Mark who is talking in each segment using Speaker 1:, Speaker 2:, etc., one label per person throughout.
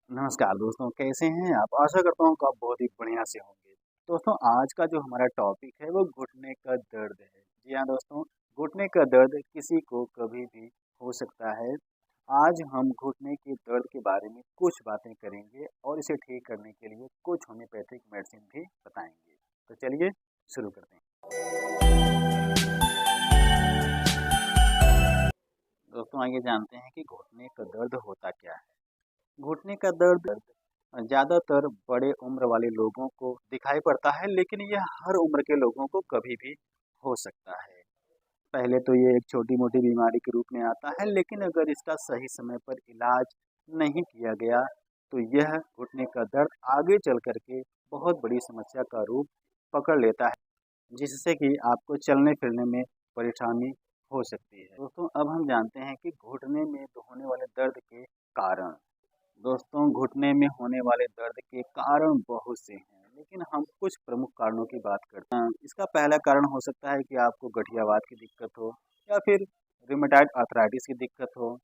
Speaker 1: नमस्कार दोस्तों, कैसे हैं आप? आशा करता हूँ कि आप बहुत ही बढ़िया से होंगे। दोस्तों, आज का जो हमारा टॉपिक है वो घुटने का दर्द है। जी हाँ दोस्तों, घुटने का दर्द किसी को कभी भी हो सकता है। आज हम घुटने के दर्द के बारे में कुछ बातें करेंगे और इसे ठीक करने के लिए कुछ होम्योपैथिक मेडिसिन भी बताएंगे। तो चलिए शुरू करते हैं। दोस्तों, आइए जानते हैं कि घुटने का दर्द होता क्या है। घुटने का दर्द ज़्यादातर बड़े उम्र वाले लोगों को दिखाई पड़ता है, लेकिन यह हर उम्र के लोगों को कभी भी हो सकता है। पहले तो ये एक छोटी-मोटी बीमारी के रूप में आता है, लेकिन अगर इसका सही समय पर इलाज नहीं किया गया, तो यह घुटने का दर्द आगे चल कर के बहुत बड़ी समस्या का रूप पकड़ लेता है, जिससे कि आपको चलने-फिरने में परेशानी हो सकती है। दोस्तों, अब हम जानते हैं कि घुटने में होने वाले दर्द के कारण। दोस्तों, घुटने में होने वाले दर्द के कारण बहुत से हैं, लेकिन हम कुछ प्रमुख कारणों की बात करते हैं। इसका पहला कारण हो सकता है कि आपको गठियावात की दिक्कत हो या फिर रूमेटॉइड आर्थराइटिस की दिक्कत हो,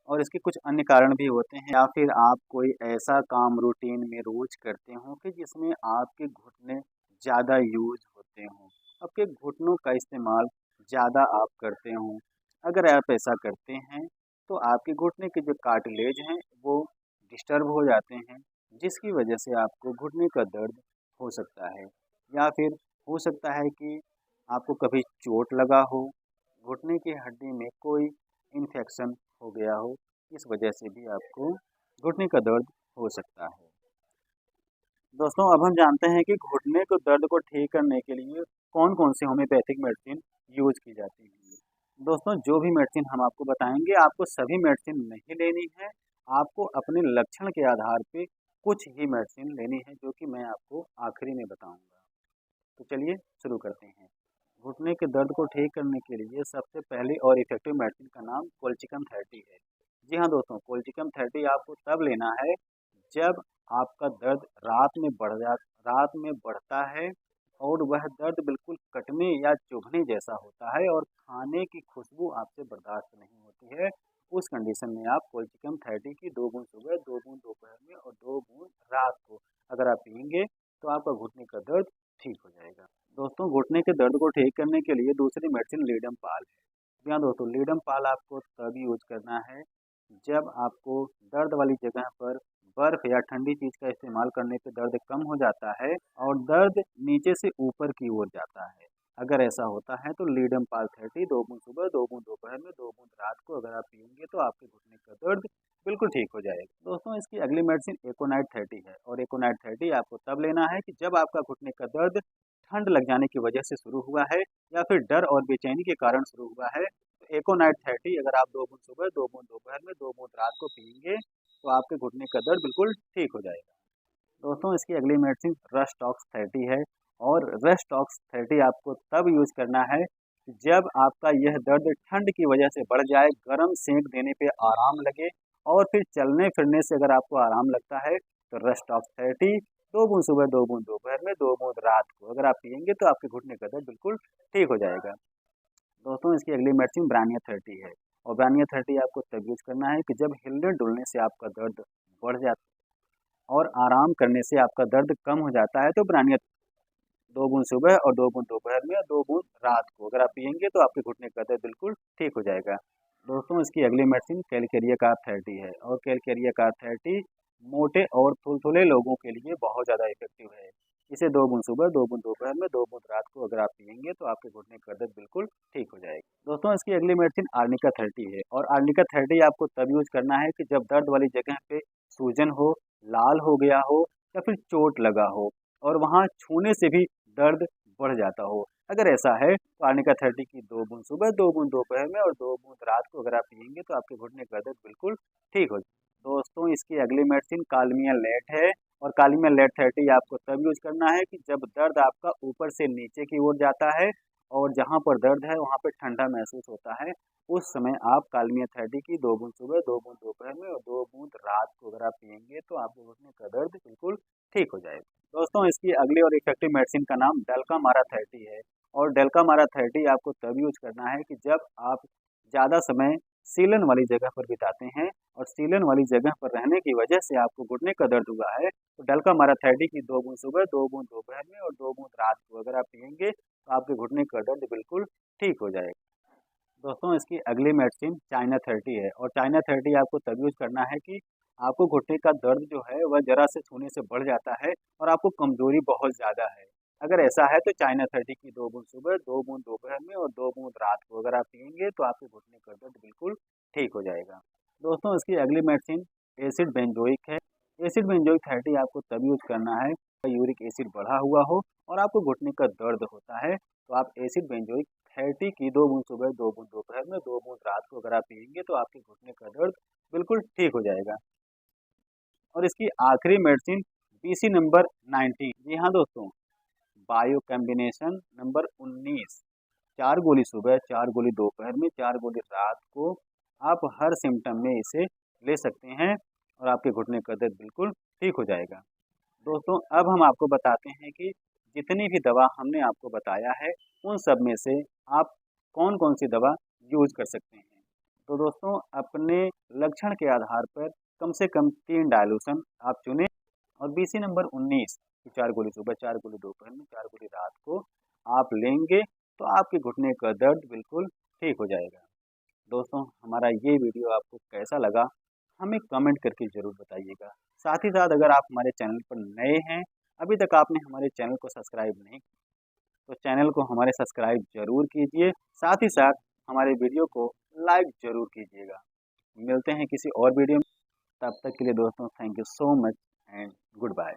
Speaker 1: और इसके कुछ अन्य कारण भी होते हैं। या फिर आप कोई ऐसा काम रूटीन में रोज करते हो कि जिसमें आपके घुटने ज़्यादा यूज होते हों, आपके घुटनों का इस्तेमाल ज़्यादा आप करते हों। अगर आप ऐसा करते हैं तो आपके घुटने के जो कार्टिलेज हैं वो डिस्टर्ब हो जाते हैं, जिसकी वजह से आपको घुटने का दर्द हो सकता है। या फिर हो सकता है कि आपको कभी चोट लगा हो, घुटने की हड्डी में कोई इन्फेक्शन हो गया हो, इस वजह से भी आपको घुटने का दर्द हो सकता है। दोस्तों, अब हम जानते हैं कि घुटने के दर्द को ठीक करने के लिए कौन-कौन सी होम्योपैथिक मेडिसिन यूज़ की जाती है। दोस्तों, जो भी मेडिसिन हम आपको बताएँगे, आपको सभी मेडिसिन नहीं लेनी है। आपको अपने लक्षण के आधार पे कुछ ही मेडिसिन लेनी है, जो कि मैं आपको आखिरी में बताऊँगा। तो चलिए शुरू करते हैं। घुटने के दर्द को ठीक करने के लिए सबसे पहली और इफ़ेक्टिव मेडिसिन का नाम कोल्चिकम 30 है। जी हाँ दोस्तों, कोल्चिकम 30 आपको तब लेना है जब आपका दर्द रात में बढ़ता है और वह दर्द बिल्कुल कटने या चुभने जैसा होता है और खाने की खुशबू आपसे बर्दाश्त नहीं होती है। उस कंडीशन में आप कोल्चिकम 30 की 2 बूंद सुबह, 2 बूंद दोपहर में और 2 बूंद रात को अगर आप पिएँगे, तो आपका घुटने का दर्द ठीक हो जाएगा। दोस्तों, घुटने के दर्द को ठीक करने के लिए दूसरी मेडिसिन लीडम-पाल है। जी हाँ दोस्तों, लीडम-पाल आपको तब यूज़ करना है जब आपको दर्द वाली जगह पर बर्फ या ठंडी चीज़ का इस्तेमाल करने पे दर्द कम हो जाता है और दर्द नीचे से ऊपर की ओर जाता है। अगर ऐसा होता है तो लीडम-पाल 30 2 बूंद सुबह, 2 बूंद दोपहर में, 2 बूंद रात को अगर आप पिएँगे तो आपके घुटने का दर्द बिल्कुल ठीक हो जाएगा। दोस्तों, इसकी अगली मेडिसिन एकोनाइट 30 है और एकोनाइट 30 आपको तब लेना है कि जब आपका घुटने का दर्द ठंड लग जाने की वजह से शुरू हुआ है या फिर डर और बेचैनी के कारण शुरू हुआ है। तो एकोनाइट 30 अगर आप 2 बूंद सुबह, 2 बूंद दोपहर में, 2 बूंद रात को पिएँगे, तो आपके घुटने का दर्द बिल्कुल ठीक हो जाएगा। दोस्तों, इसकी अगली मेडिसिन रस्टॉक्स 30 है और रस्टॉक्स 30 आपको तब यूज़ करना है जब आपका यह दर्द ठंड की वजह से बढ़ जाए, गरम सेंक देने पे आराम लगे और फिर चलने-फिरने से अगर आपको आराम लगता है, तो रस्टॉक्स 30 2 बूंद सुबह, 2 बूंद दोपहर में, 2 बूंद रात को अगर आप पिएँगे, तो आपके घुटने का दर्द बिल्कुल ठीक हो जाएगा। दोस्तों, इसकी अगली मेडिसिन ब्रानिया 30 है और ब्रानिया 30 आपको तब यूज़ करना है कि जब हिलने-डुलने से आपका दर्द बढ़ जाता है और आराम करने से आपका दर्द कम हो जाता है, तो ब्रानिया 2 बूंद सुबह और 2 बूंद दोपहर में और 2 बूंद रात को अगर आप पिएँगे, तो आपके घुटने का दर्द बिल्कुल ठीक हो जाएगा। दोस्तों, इसकी अगली मेडिसिन कैलकेरिया कार्ब 30 है और कैलकेरिया कार्ब 30 मोटे और थुलथुले लोगों के लिए बहुत ज़्यादा इफ़ेक्टिव है। इसे 2 बूंद सुबह, 2 बूंद दोपहर में, 2 बूंद रात को अगर आप पिएँगे, तो आपके घुटने का दर्द बिल्कुल ठीक हो जाएगा। दोस्तों, इसकी अगली मेडिसिन आर्निका 30 है और आर्निका 30 आपको तब यूज़ करना है कि जब दर्द वाली जगह पे सूजन हो, लाल हो गया हो या फिर चोट लगा हो और वहाँ छूने से भी दर्द बढ़ जाता हो। अगर ऐसा है तो आर्निका 30 की 2 बूंद सुबह, 2 बूंद दोपहर में और 2 बूंद रात को अगर आप पिएँगे, तो आपके घुटने का दर्द बिल्कुल ठीक हो जाएगा। दोस्तों, इसकी अगली मेडिसिन कालमिया लेट है और कालमिया लेट 30 आपको तब यूज़ करना है कि जब दर्द आपका ऊपर से नीचे की ओर जाता है और जहाँ पर दर्द है वहाँ पे ठंडा महसूस होता है। उस समय आप कालमिया 30 की 2 बूंद सुबह, 2 बूंद दोपहर में और 2 बूंद रात को अगर आप पिएँगे, तो आपके घुटने का दर्द बिल्कुल ठीक हो जाएगा। दोस्तों, इसकी अगली और इफ़ेक्टिव मेडिसिन का नाम डेल्कामारा 30 है और डेल्कामारा 30 आपको तब यूज़ करना है कि जब आप ज़्यादा समय सीलन वाली जगह पर बिताते हैं और सीलन वाली जगह पर रहने की वजह से आपको घुटने का दर्द हुआ है, तो डलका माराथेरेटी की 2 बूंद सुबह, 2 बूंद दोपहर में और 2 बूंद रात को अगर आप पिएंगे तो आपके घुटने का दर्द बिल्कुल ठीक हो जाएगा। दोस्तों, इसकी अगली मेडिसिन चाइना 30 है और चाइना 30 आपको तब यूज़ करना है कि आपको घुटने का दर्द जो है वह ज़रा से छूने से बढ़ जाता है और आपको कमज़ोरी बहुत ज़्यादा है। अगर ऐसा है तो चाइना 30 की 2 बूंद सुबह, 2 बूंद दोपहर में और 2 बूंद रात को अगर आप पिएंगे तो आपके घुटने का दर्द बिल्कुल ठीक हो जाएगा। दोस्तों, इसकी अगली मेडिसिन एसिड बेंजोइक है। एसिड बेंजोइक 30 आपको तब यूज़ करना है यूरिक एसिड बढ़ा हुआ हो और आपको घुटने का दर्द होता है, तो आप एसिड बेंजोइक 30 की 2 बूंद सुबह, 2 बूंद दोपहर में, 2 बूंद रात को अगर आप पिएंगे तो आपके घुटने का दर्द बिल्कुल ठीक हो जाएगा। और इसकी आखिरी मेडिसिन बीसी नंबर 19। जी हाँ दोस्तों, बायो कॉम्बिनेशन नंबर 19। 4 गोली सुबह, 4 गोली दोपहर में, 4 गोली रात को आप हर सिम्टम में इसे ले सकते हैं और आपके घुटने का दर्द बिल्कुल ठीक हो जाएगा। दोस्तों, अब हम आपको बताते हैं कि जितनी भी दवा हमने आपको बताया है उन सब में से आप कौन कौन सी दवा यूज कर सकते हैं। तो दोस्तों, अपने लक्षण के आधार पर कम से कम 3 डायलूशन आप चुनें और बीसी नंबर 19 की 4 गोली सुबह, 4 गोली दोपहर में, 4 गोली रात को आप लेंगे तो आपके घुटने का दर्द बिल्कुल ठीक हो जाएगा। दोस्तों, हमारा ये वीडियो आपको कैसा लगा हमें कमेंट करके ज़रूर बताइएगा। साथ ही साथ अगर आप हमारे चैनल पर नए हैं, अभी तक आपने हमारे चैनल को सब्सक्राइब नहीं तो चैनल को हमारे सब्सक्राइब ज़रूर कीजिए। साथ ही साथ हमारे वीडियो को लाइक ज़रूर कीजिएगा। मिलते हैं किसी और वीडियो में, तब तक के लिए दोस्तों thank you so much and good bye.